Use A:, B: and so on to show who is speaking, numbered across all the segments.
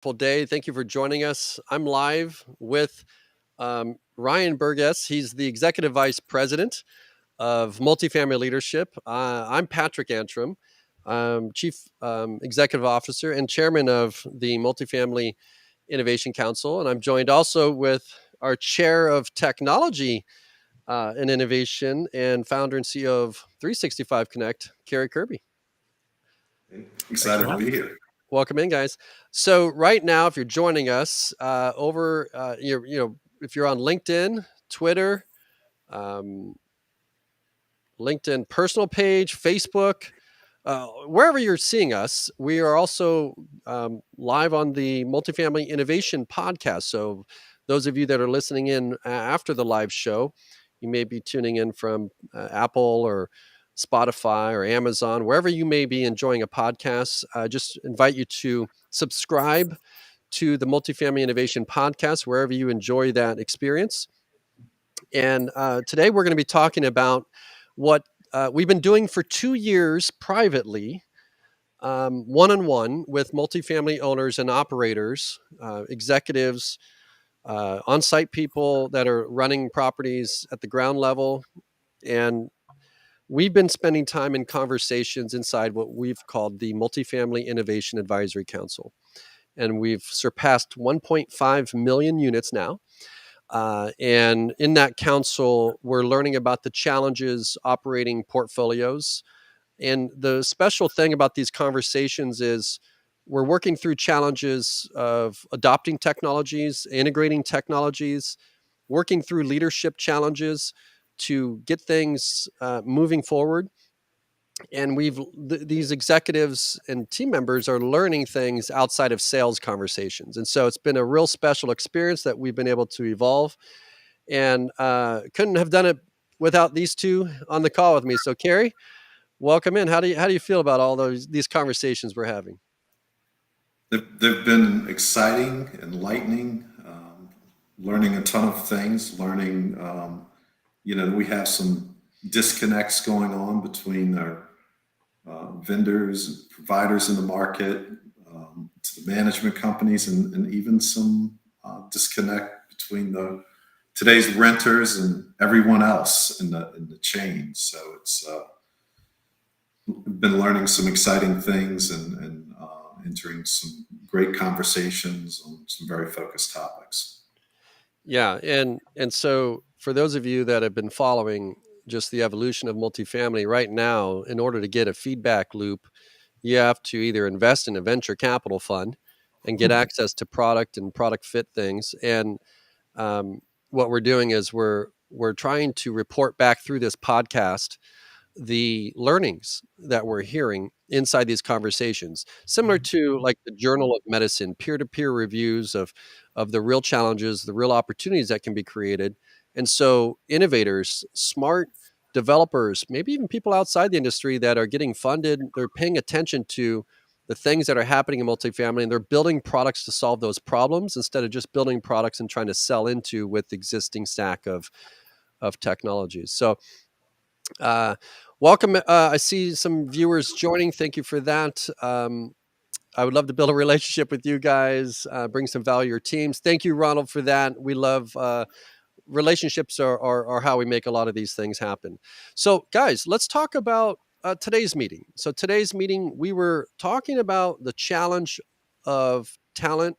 A: Full day. Thank you for joining us. I'm live with Ryan Burgess. He's the Executive Vice President of Multifamily Leadership. I'm Patrick Antrim, Chief Executive Officer and Chairman of the Multifamily Innovation Council. And I'm joined also with our Chair of Technology and Innovation and founder and CEO of 365 Connect, Carrie Kirby. Thanks for
B: Excited to
A: having
B: be
A: me.
B: here.
A: Welcome in, guys. So right now, if you're joining us if you're on LinkedIn, Twitter, um, LinkedIn personal page, Facebook, wherever you're seeing us, we are also live on the Multifamily Innovation Podcast. So those of you that are listening in after the live show, you may be tuning in from Apple or Spotify or Amazon, wherever you may be enjoying a podcast. I just invite you to subscribe to the Multifamily Innovation Podcast, wherever you enjoy that experience. And today we're going to be talking about what we've been doing for 2 years privately, one on one with multifamily owners and operators, executives, on site people that are running properties at the ground level. And we've been spending time in conversations inside what we've called the Multifamily Innovation Advisory Council. And we've surpassed 1.5 million units now. And in that council, we're learning about the challenges operating portfolios. And the special thing about these conversations is we're working through challenges of adopting technologies, integrating technologies, working through leadership challenges to get things moving forward. And these executives and team members are learning things outside of sales conversations. And so it's been a real special experience that we've been able to evolve, and couldn't have done it without these two on the call with me. So Carrie, welcome in. How do you feel about all these conversations we're having?
B: They've been exciting, enlightening, learning a ton of things, we have some disconnects going on between our vendors and providers in the market, to the management companies, and even some disconnect between today's renters and everyone else in the chain. So it's been learning some exciting things and entering some great conversations on some very focused topics.
A: Yeah, and so for those of you that have been following just the evolution of multifamily right now, in order to get a feedback loop, you have to either invest in a venture capital fund and get access to product and product fit things. And um, what we're doing is we're trying to report back through this podcast the learnings that we're hearing inside these conversations, similar to like the Journal of Medicine, peer-to-peer reviews of the real challenges, the real opportunities that can be created. And so innovators, smart developers, maybe even people outside the industry that are getting funded, they're paying attention to the things that are happening in multifamily, and they're building products to solve those problems instead of just building products and trying to sell into with existing stack of technologies. So uh, welcome. I see some viewers joining. Thank you for that. I would love to build a relationship with you guys, bring some value to your teams. Thank you, Ronald, for that. We love relationships are how we make a lot of these things happen. So, guys, let's talk about today's meeting. So, today's meeting, we were talking about the challenge of talent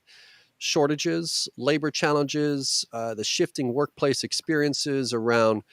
A: shortages, labor challenges, the shifting workplace experiences around,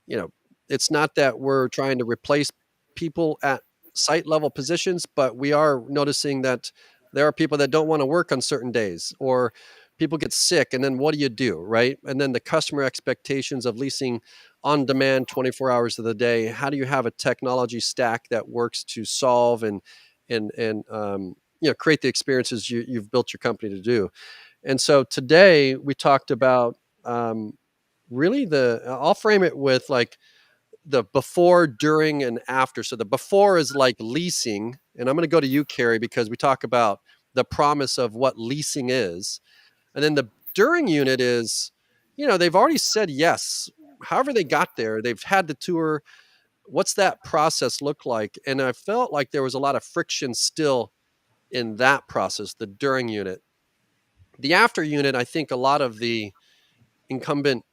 A: you know, it's not that we're trying to replace people at site level positions, but we are noticing that there are people that don't want to work on certain days, or people get sick. And then what do you do? Right. And then the customer expectations of leasing on demand 24 hours of the day. How do you have a technology stack that works to solve and create the experiences you've built your company to do? And so today we talked about really I'll frame it with like the before, during, and after. So the before is like leasing, and I'm going to go to you, Carrie, because we talk about the promise of what leasing is, and then the during unit is, they've already said yes. However they got there, they've had the tour. What's that process look like? And I felt like there was a lot of friction still in that process, the during unit. The after unit, I think a lot of the incumbent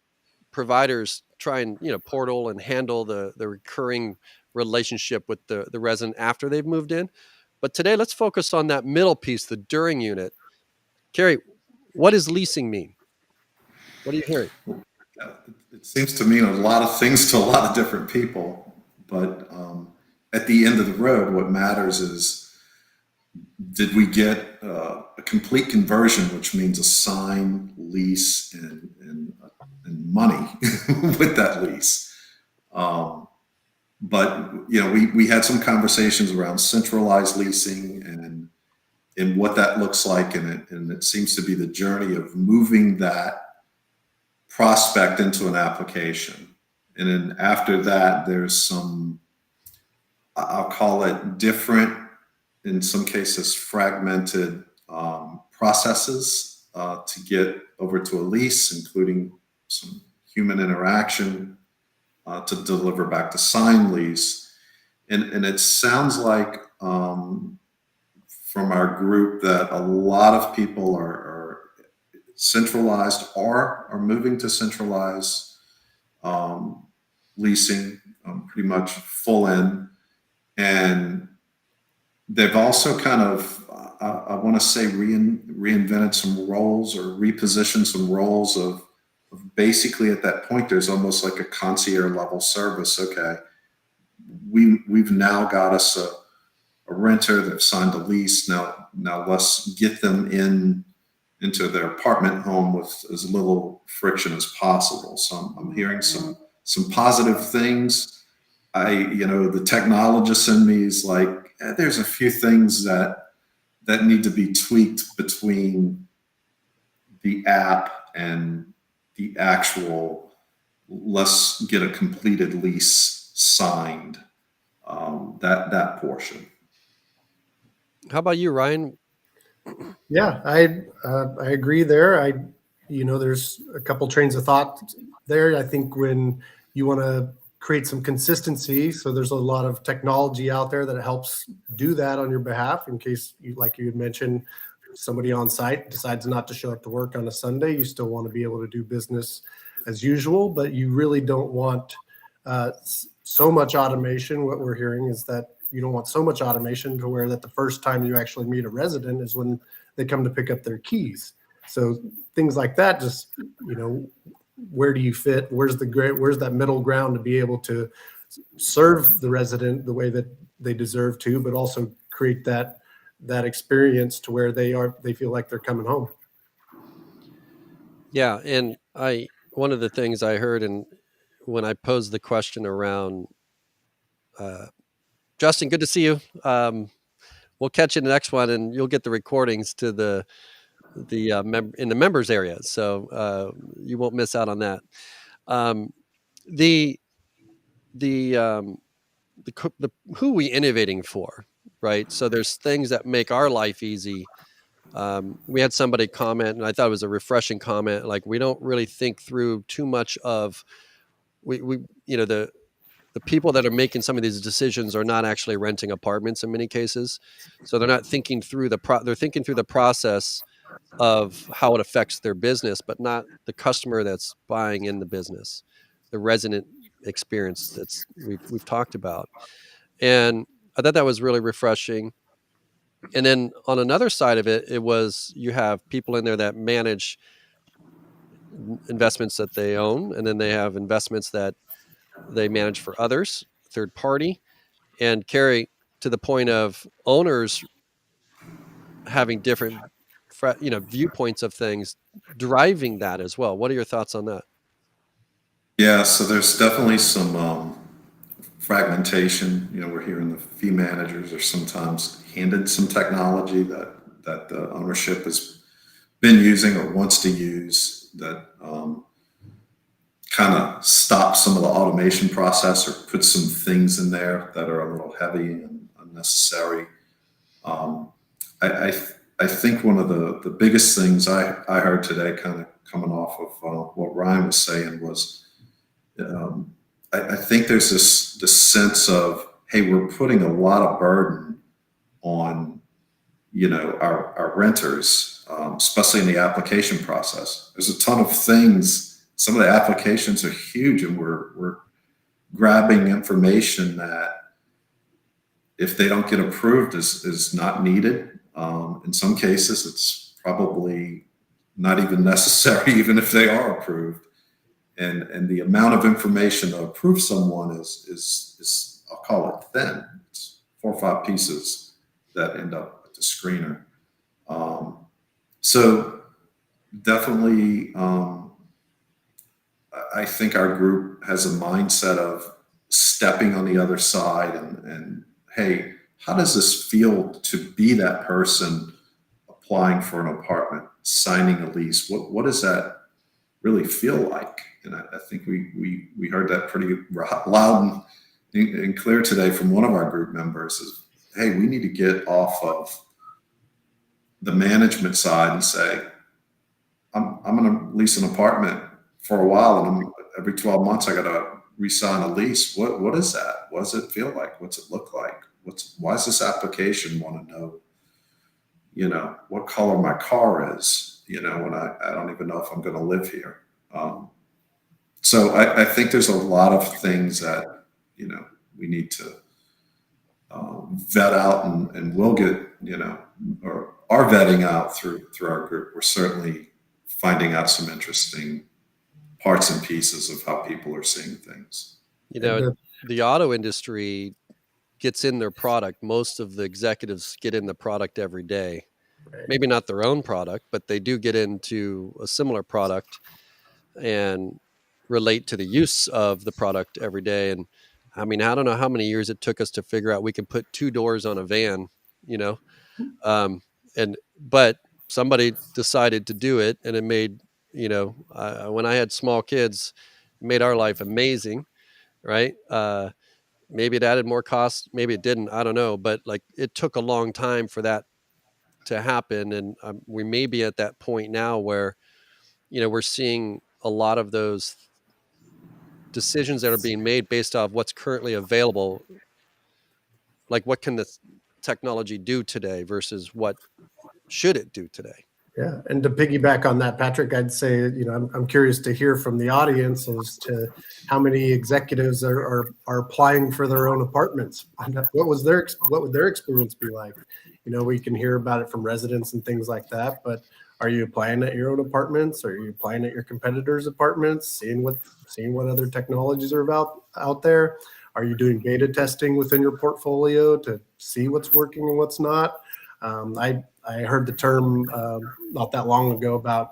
A: providers try and portal and handle the recurring relationship with the resident after they've moved in. But today, let's focus on that middle piece, the during unit. Carrie, what does leasing mean? What are you hearing?
B: It seems to mean a lot of things to a lot of different people, but at the end of the road, what matters is, did we get a complete conversion, which means a sign, lease, and money with that lease? But we had some conversations around centralized leasing and what that looks like, and it seems to be the journey of moving that prospect into an application. And then after that, there's some, I'll call it different, in some cases, fragmented processes to get over to a lease, including some human interaction to deliver back to sign lease. And it sounds like from our group that a lot of people are centralized or are moving to centralized leasing, pretty much full in. And they've also kind of, I want to say, reinvented some roles or repositioned some roles of basically at that point, there's almost like a concierge level service. Okay, we've now got us a renter, they've signed a lease. Now let's get them into their apartment home with as little friction as possible. So I'm hearing some positive things. The technologist in me is like, there's a few things that need to be tweaked between the app and the actual, let's get a completed lease signed, that portion.
A: How about you, Ryan?
C: Yeah, I agree there. There's a couple trains of thought there. I think when you want to create some consistency, so there's a lot of technology out there that helps do that on your behalf. In case, like you had mentioned, somebody on site decides not to show up to work on a Sunday, you still want to be able to do business as usual, but you really don't want so much automation. What we're hearing is that you don't want so much automation to where that the first time you actually meet a resident is when they come to pick up their keys. So things like that, just, where do you fit? Where's that middle ground to be able to serve the resident the way that they deserve to, but also create that experience to where they feel like they're coming home.
A: Yeah, and one of the things I heard, and when I posed the question around, Justin, good to see you. We'll catch you in the next one, and you'll get the recordings to the in the members area, so you won't miss out on that. The who we innovating for, right? So there's things that make our life easy. We had somebody comment, and I thought it was a refreshing comment. Like, we don't really think through too much of the people that are making some of these decisions are not actually renting apartments in many cases, so they're not thinking through they're thinking through the process of how it affects their business, but not the customer that's buying in the business, the resident experience that's we've talked about. And I thought that was really refreshing. And then on another side of it, you have people in there that manage investments that they own, and then they have investments that they manage for others, third party, and carry to the point of owners having different viewpoints of things, driving that as well. What are your thoughts on that?
B: Yeah, so there's definitely some fragmentation. We're hearing the fee managers are sometimes handed some technology that the ownership has been using or wants to use that kind of stops some of the automation process or puts some things in there that are a little heavy and unnecessary. I think one of the biggest things I heard today, kind of coming off of what Ryan was saying, was I think there's this sense of, hey, we're putting a lot of burden on our renters especially in the application process. There's a ton of things. Some of the applications are huge, and we're grabbing information that, if they don't get approved, is not needed. In some cases, it's probably not even necessary, even if they are approved. And the amount of information to approve someone is I'll call it thin. It's 4 or 5 pieces that end up with the screener. So definitely, I think our group has a mindset of stepping on the other side and hey, how does this feel to be that person applying for an apartment, signing a lease? What does that really feel like? And I think we heard that pretty loud and clear today from one of our group members is, hey, we need to get off of the management side and say, I'm going to lease an apartment for a while, and every 12 months I got to re-sign a lease. What is that? What does it feel like? What's it look like? Why does this application want to know, what color my car is, when I don't even know if I'm going to live here. So I think there's a lot of things that, we need to vet out, and we'll get, or are vetting out through our group. We're certainly finding out some interesting parts and pieces of how people are seeing things.
A: The auto industry gets in their product. Most of the executives get in the product every day.
C: Right.
A: Maybe not their own product, but they do get into a similar product and relate to the use of the product every day. And I mean, I don't know how many years it took us to figure out we can put 2 doors on a van, but somebody decided to do it, and it made, when I had small kids, it made our life amazing, right? Maybe it added more costs, maybe it didn't, I don't know, but like it took a long time for that to happen. And we may be at that point now where, we're seeing a lot of those decisions that are being made based off what's currently available. Like, what can this technology do today versus what should it do today?
C: Yeah, and to piggyback on that, Patrick, I'd say, I'm curious to hear from the audience as to how many executives are applying for their own apartments. What would their experience be like? We can hear about it from residents and things like that, but are you applying at your own apartments? Are you applying at your competitors' apartments? Seeing what other technologies are out there? Are you doing beta testing within your portfolio to see what's working and what's not? I heard the term not that long ago about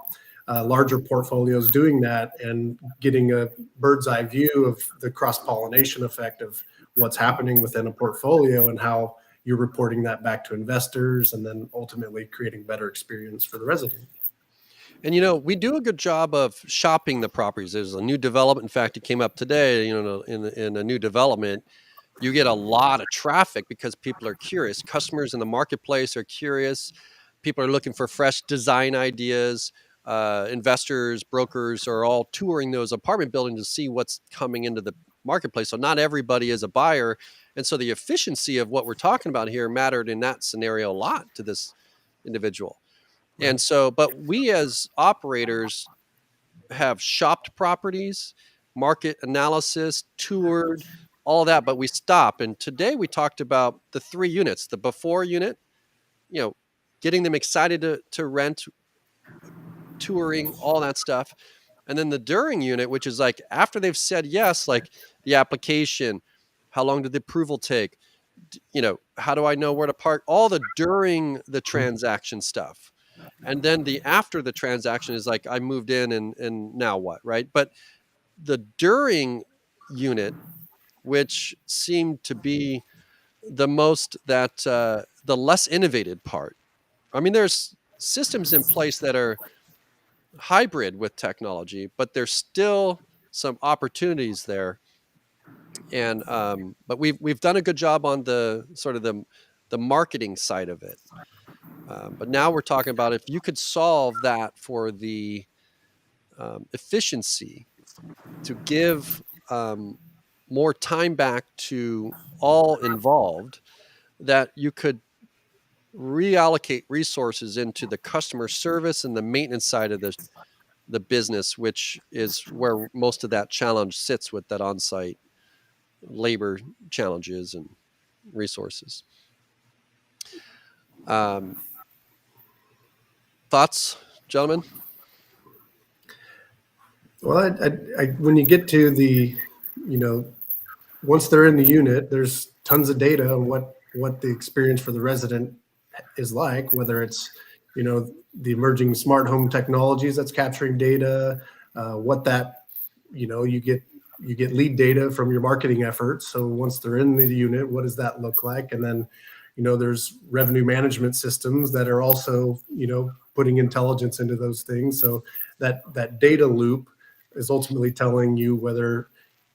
C: larger portfolios doing that and getting a bird's eye view of the cross-pollination effect of what's happening within a portfolio and how you're reporting that back to investors and then ultimately creating better experience for the resident.
A: And, we do a good job of shopping the properties. There's a new development. In fact, it came up today, in a new development. You get a lot of traffic because people are curious. Customers in the marketplace are curious. People are looking for fresh design ideas. Investors, brokers are all touring those apartment buildings to see what's coming into the marketplace. So not everybody is a buyer. And so the efficiency of what we're talking about here mattered in that scenario a lot to this individual. Right. And so, but we as operators have shopped properties, market analysis, toured, all that, but we stop. And today we talked about the 3 units: the before unit, getting them excited to rent, touring, all that stuff. And then the during unit, which is like after they've said yes, like the application, how long did the approval take? How do I know where to park? All the during the transaction stuff. And then the after the transaction is like, I moved in and now what, right? But the during unit, which seemed to be the most the less innovative part. I mean, there's systems in place that are hybrid with technology, but there's still some opportunities there. And but we've done a good job on the sort of the marketing side of it. But now we're talking about if you could solve that for the efficiency to give more time back to all involved, that you could reallocate resources into the customer service and the maintenance side of the business, which is where most of that challenge sits with that on-site labor challenges and resources. Thoughts, gentlemen?
C: Well, when you get to the, once they're in the unit, there's tons of data on what the experience for the resident is like, whether it's, the emerging smart home technologies that's capturing data, what that, you get lead data from your marketing efforts. So once they're in the unit, what does that look like? And then, there's revenue management systems that are also, putting intelligence into those things. So that data loop is ultimately telling you whether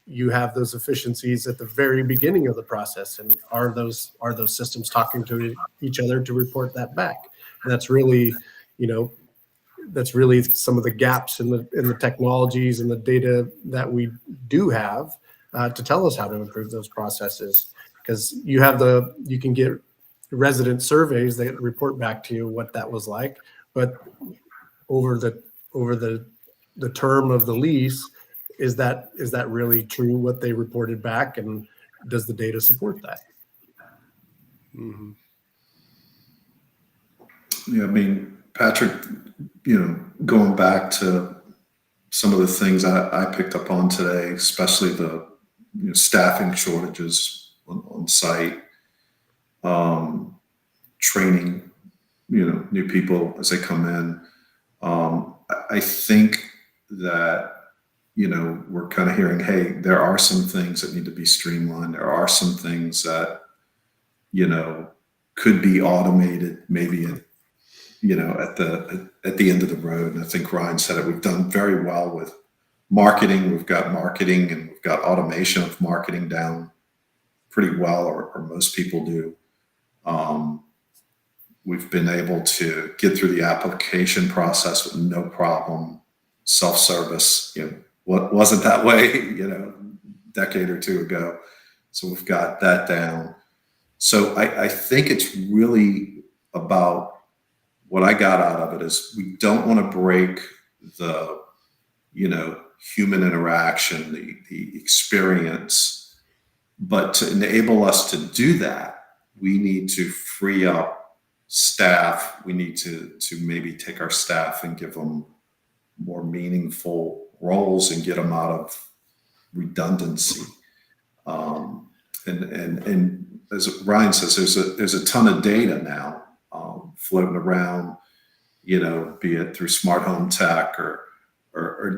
C: you have those efficiencies at the very beginning of the process, and are those systems talking to each other to report that back? And that's really some of the gaps in the technologies and the data that we do have to tell us how to improve those processes. Because you can get resident surveys that report back to you what that was like, but over the term of the lease, is that really true what they reported back, and does the data support that?
A: Mm-hmm.
B: Yeah, I mean, Patrick, going back to some of the things I picked up on today, especially the staffing shortages on site, training, new people as they come in. I think that, we're kind of hearing, hey, there are some things that need to be streamlined. There are some things that, could be automated maybe at the end of the road. And I think Ryan said it, we've done very well with marketing. We've got marketing and we've got automation of marketing down pretty well, or most people do. We've been able to get through the application process with no problem. Self-service, what wasn't that way, a decade or two ago. So we've got that down. So I think it's really about, what I got out of it is, we don't want to break the, human interaction, the experience, but to enable us to do that, we need to free up staff. We need to maybe take our staff and give them more meaningful roles and get them out of redundancy. And as Ryan says, there's a ton of data now floating around, be it through smart home tech or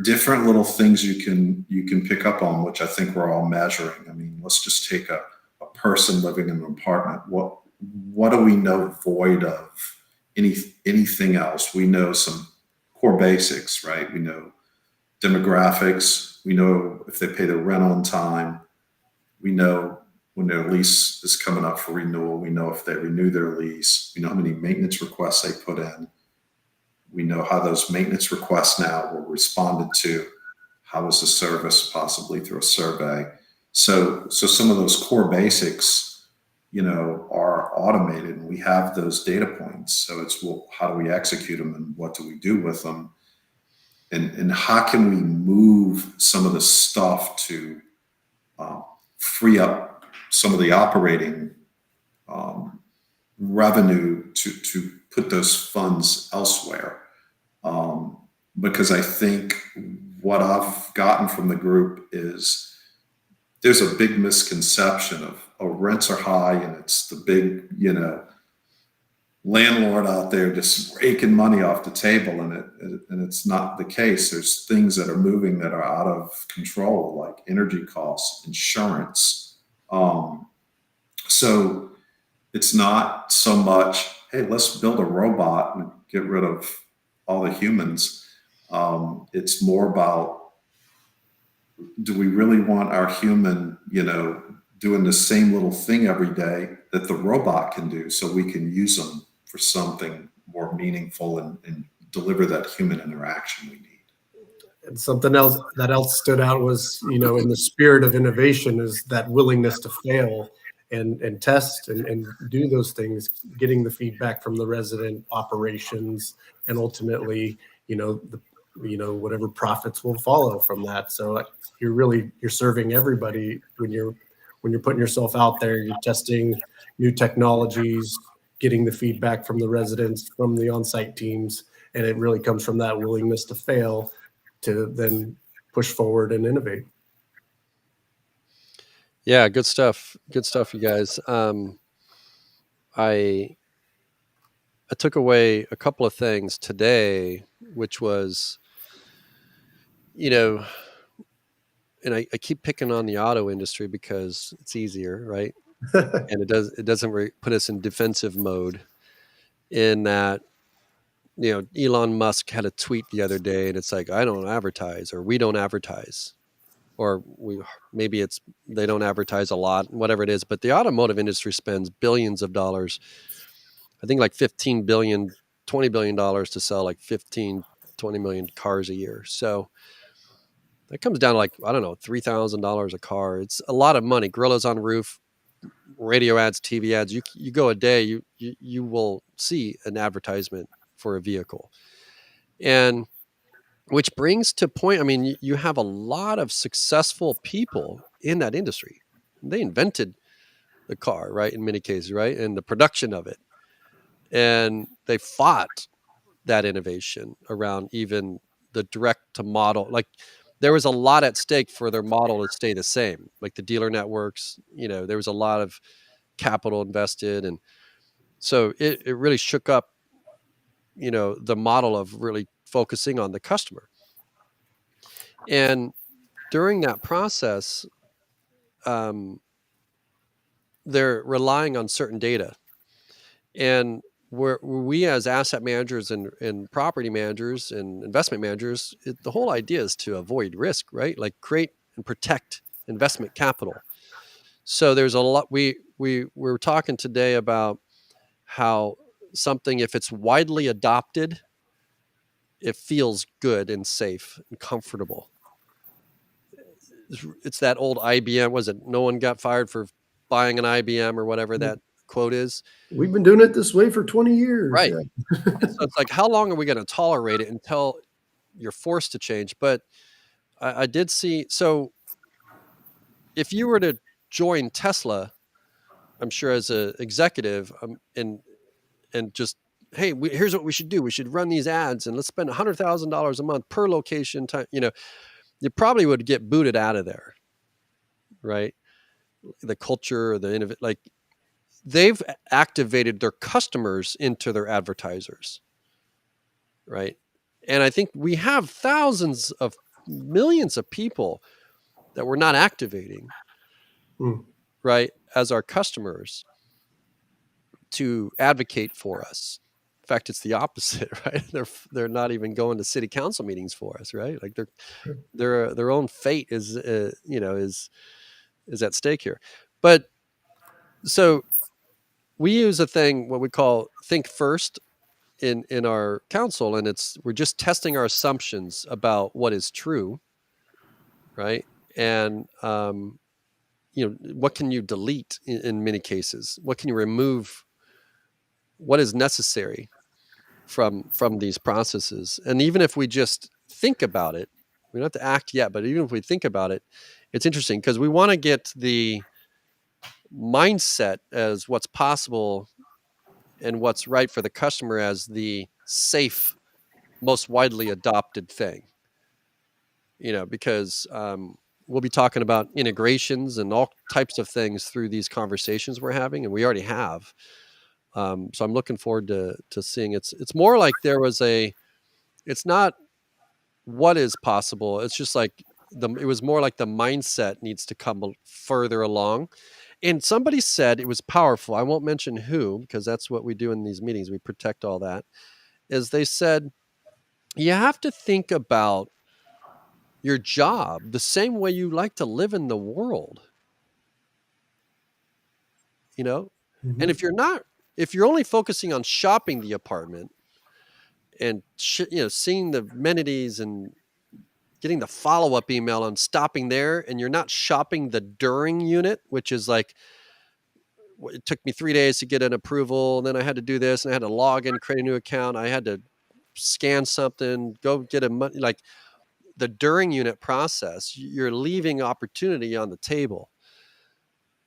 B: different little things you can pick up on, which I think we're all measuring. I mean, let's just take a person living in an apartment. What do we know void of anything else? We know some core basics, right? We know demographics. We know if they pay their rent on time. We know when their lease is coming up for renewal. We know if they renew their lease. We know how many maintenance requests they put in. We know how those maintenance requests now were responded to. How was the service, possibly through a survey? So some of those core basics, are automated, and we have those data points. So it's, well, how do we execute them, and what do we do with them? And how can we move some of the stuff to free up some of the operating revenue to put those funds elsewhere? Because I think what I've gotten from the group is, there's a big misconception of, rents are high and it's the big, landlord out there just raking money off the table, and it's not the case. There's things that are moving that are out of control, like energy costs, insurance. So it's not so much, hey, let's build a robot and get rid of all the humans. It's more about, do we really want our human, doing the same little thing every day that the robot can do, so we can use them for something more meaningful and deliver that human interaction we need.
C: And something else that stood out was, in the spirit of innovation, is that willingness to fail and test and do those things, getting the feedback from the resident operations, and ultimately, whatever profits will follow from that. So you're serving everybody when you're putting yourself out there. You're testing new technologies, getting the feedback from the residents, from the on-site teams, and it really comes from that willingness to fail to then push forward and innovate.
A: Yeah, good stuff. Good stuff, you guys. I I took away a couple of things today, which was, you know, and I keep picking on the auto industry because it's easier, right? And it doesn't put us in defensive mode. In that, Elon Musk had a tweet the other day, and it's like, I don't advertise, or we don't advertise, or maybe it's they don't advertise a lot, whatever it is. But the automotive industry spends billions of dollars. I think like 15 billion, $20 billion to sell like 15, 20 million cars a year. So that comes down to like, I don't know, $3,000 a car. It's a lot of money. Gorillas on roof, radio ads, TV ads. You go a day, you will see an advertisement for a vehicle. And which brings to point, I mean, you have a lot of successful people in that industry. They invented the car, right? In many cases, right? And the production of it. And they fought that innovation around even the direct to model. Like, there was a lot at stake for their model to stay the same. Like the dealer networks, there was a lot of capital invested. And so it really shook up, the model of really focusing on the customer. And during that process, um, they're relying on certain data. And we as asset managers and property managers and investment managers, the whole idea is to avoid risk, right? Like create and protect investment capital. So there's a lot. We were talking today about how something, if it's widely adopted, it feels good and safe and comfortable. It's that old IBM. Was it no one got fired for buying an IBM or whatever that quote is?
C: We've been doing it this way for 20 years.
A: Right.
C: Yeah.
A: And so it's like, how long are we going to tolerate it until you're forced to change? But I did see. So if you were to join Tesla, I'm sure as an executive, and just, hey, here's what we should do. We should run these ads and let's spend $100,000 a month per location. Time, you probably would get booted out of there, right? The culture, like they've activated their customers into their advertisers, right? And I think we have thousands of millions of people that we're not activating, right, as our customers to advocate for us. In fact, it's the opposite, right? They're not even going to city council meetings for us, right? Like their own fate is is at stake here. But so we use a thing, what we call think first, in our council, and we're just testing our assumptions about what is true, right? And what can you delete in many cases? What can you remove? What is necessary from these processes? And even if we just think about it, we don't have to act yet, but even if we think about it, it's interesting because we want to get the mindset as what's possible and what's right for the customer as the safe, most widely adopted thing. Because we'll be talking about integrations and all types of things through these conversations we're having, and we already have. So I'm looking forward to seeing. It's more like it's not what is possible. It's just like it was more like the mindset needs to come further along. And somebody said it was powerful. I won't mention who, because that's what we do in these meetings. We protect all that. Is they said, you have to think about your job the same way you like to live in the world. And if you're only focusing on shopping the apartment and seeing the amenities and getting the follow-up email and stopping there, and you're not shopping the during unit, which is like it took me 3 days to get an approval, and then I had to do this, and I had to log in, create a new account. I had to scan something, go get a money. Like the during unit process, you're leaving opportunity on the table.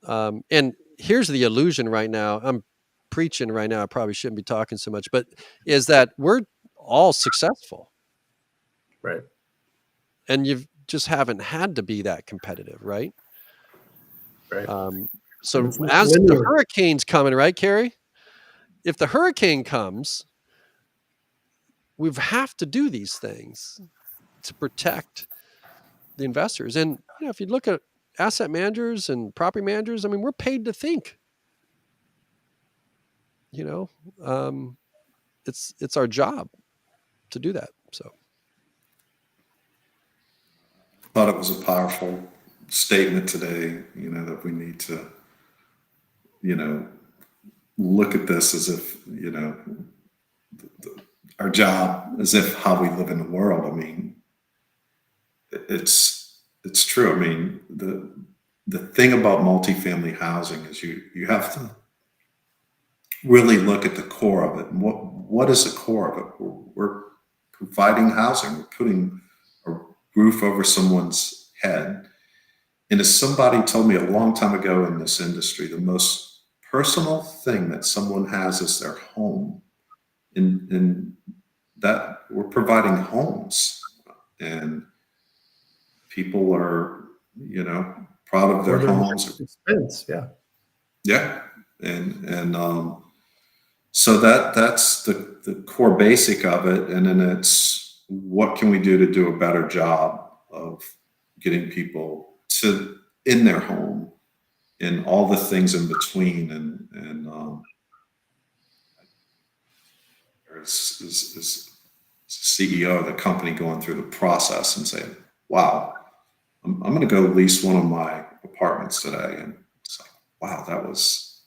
A: And here's the illusion right now. I'm preaching right now. I probably shouldn't be talking so much, but is that we're all successful,
C: Right.
A: and you just haven't had to be that competitive, right?
C: Right. And
A: So
C: it's not
A: as the
C: linear.
A: hurricane's coming, right, Carrie? If the hurricane comes, we have to do these things to protect the investors. And if you look at asset managers and property managers, I mean, we're paid to think. You know, it's our job to do that. So
B: Thought it was a powerful statement today, that we need to, you know, look at this as if, our job as if how we live in the world. I mean, it's true. I mean, the thing about multifamily housing is you have to really look at the core of it. And what is the core of it? We're providing housing. We're putting a roof over someone's head. And as somebody told me a long time ago in this industry, the most personal thing that someone has is their home. And that we're providing homes, and people are, proud of
C: Or
B: their
C: their
B: homes.
C: largest expense. Yeah.
B: Yeah. And so that's the core basic of it. And then it's what can we do to do a better job of getting people to in their home and all the things in between. And as CEO of the company going through the process and saying, wow, I'm going to go lease one of my apartments today. And it's like, wow, that was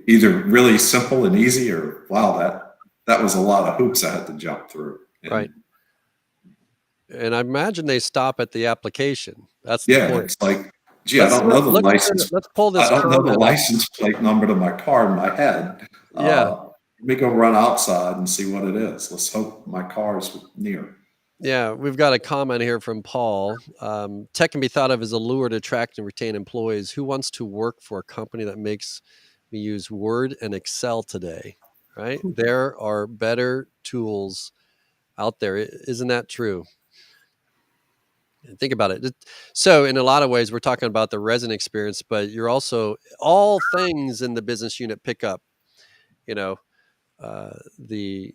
B: either really simple and easy, or wow, that was a lot of hoops I had to jump through.
A: right.
B: And
A: And I imagine they stop at the application. That's the
B: yeah,
A: point.
B: it's like, gee, I don't know the license.
A: Let's pull
B: I
A: this
B: don't know the
A: comment up.
B: license plate number to my car in my head.
A: Yeah.
B: Let me go run outside and see what it is. Let's hope my car is near.
A: Yeah, we've got a comment here from Paul. Tech can be thought of as a lure to attract and retain employees. Who wants to work for a company that makes me use Word and Excel today? Right? There are better tools out there. Isn't that true? And think about it. So, in a lot of ways, we're talking about the resident experience, but you're also all things in the business unit pick up. You know, the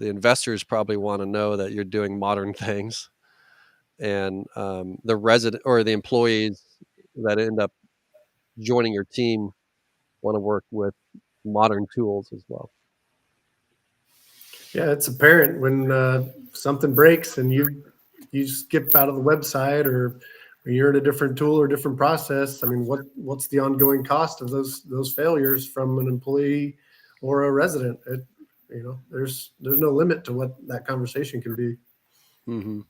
A: investors probably want to know that you're doing modern things, and the resident or the employees that end up joining your team want to work with modern tools as well.
C: Yeah, it's apparent when something breaks and you skip out of the website, or you're in a different tool or different process. I mean, what's the ongoing cost of those failures from an employee or a resident? There's no limit to what that conversation can be.
A: Mm-hmm.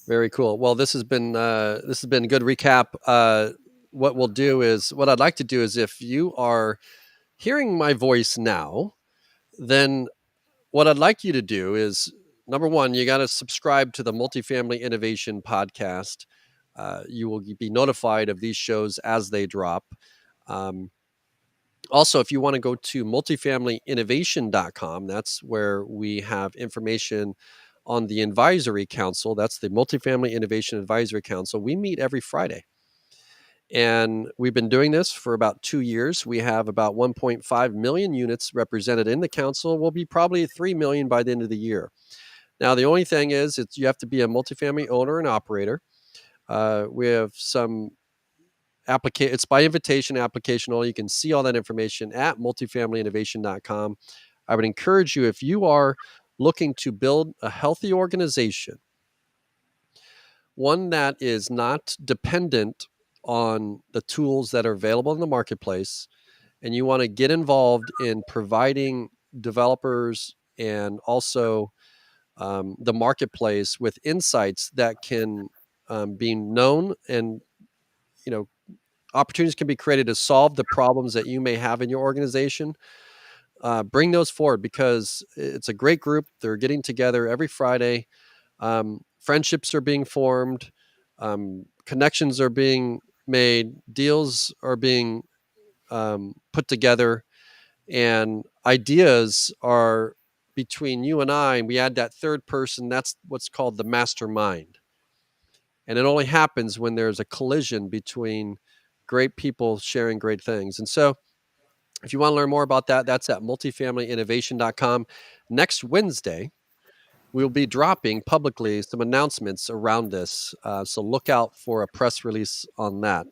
A: Very cool. Well, this has been a good recap. What I'd like to do is, if you are hearing my voice now, then what I'd like you to do is, number one, you got to subscribe to the Multifamily Innovation Podcast. You will be notified of these shows as they drop. Um, Also, if you want to go to multifamilyinnovation.com, that's where we have information on the advisory council. That's the Multifamily Innovation Advisory Council. We meet every Friday. And we've been doing this for about 2 years. We have about 1.5 million units represented in the council. We'll be probably 3 million by the end of the year. Now, the only thing is, you have to be a multifamily owner and operator. We have some it's by invitation application only. You can see all that information at multifamilyinnovation.com. I would encourage you, if you are looking to build a healthy organization, one that is not dependent on the tools that are available in the marketplace, and you want to get involved in providing developers and also the marketplace with insights that can be known and, you know, opportunities can be created to solve the problems that you may have in your organization, bring those forward, because it's a great group. They're getting together every Friday. Friendships are being formed, connections are being made, deals are being put together, and ideas are between you and I. And we add that third person. That's what's called the mastermind. And it only happens when there's a collision between great people sharing great things. And so, if you want to learn more about that, that's at multifamilyinnovation.com. Next Wednesday, we'll be dropping publicly some announcements around this. So look out for a press release on that.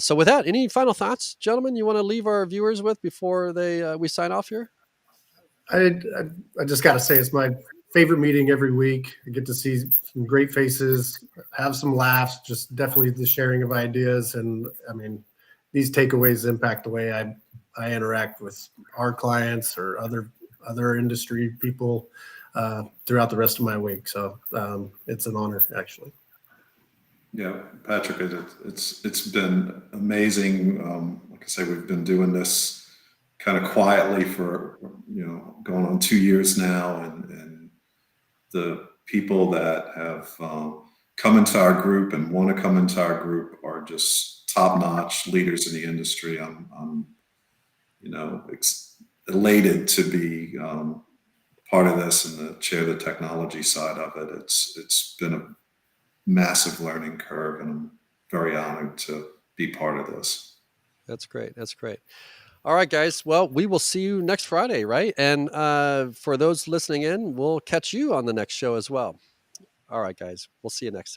A: So with that, any final thoughts, gentlemen, you want to leave our viewers with before we sign off here?
C: I just got to say, it's my favorite meeting every week. I get to see some great faces, have some laughs, just definitely the sharing of ideas. And I mean, these takeaways impact the way I interact with our clients or other industry people throughout the rest of my week. So it's an honor, actually.
B: Yeah, Patrick, it's been amazing. Like I say, we've been doing this kind of quietly for going on 2 years now, and the people that have come into our group and want to come into our group are just top-notch leaders in the industry. I'm elated to be part of this and to chair the technology side of it. It's been a massive learning curve, and I'm very honored to be part of this.
A: That's great. That's great. All right, guys. Well, we will see you next Friday, right? And for those listening in, we'll catch you on the next show as well. All right, guys. We'll see you next time.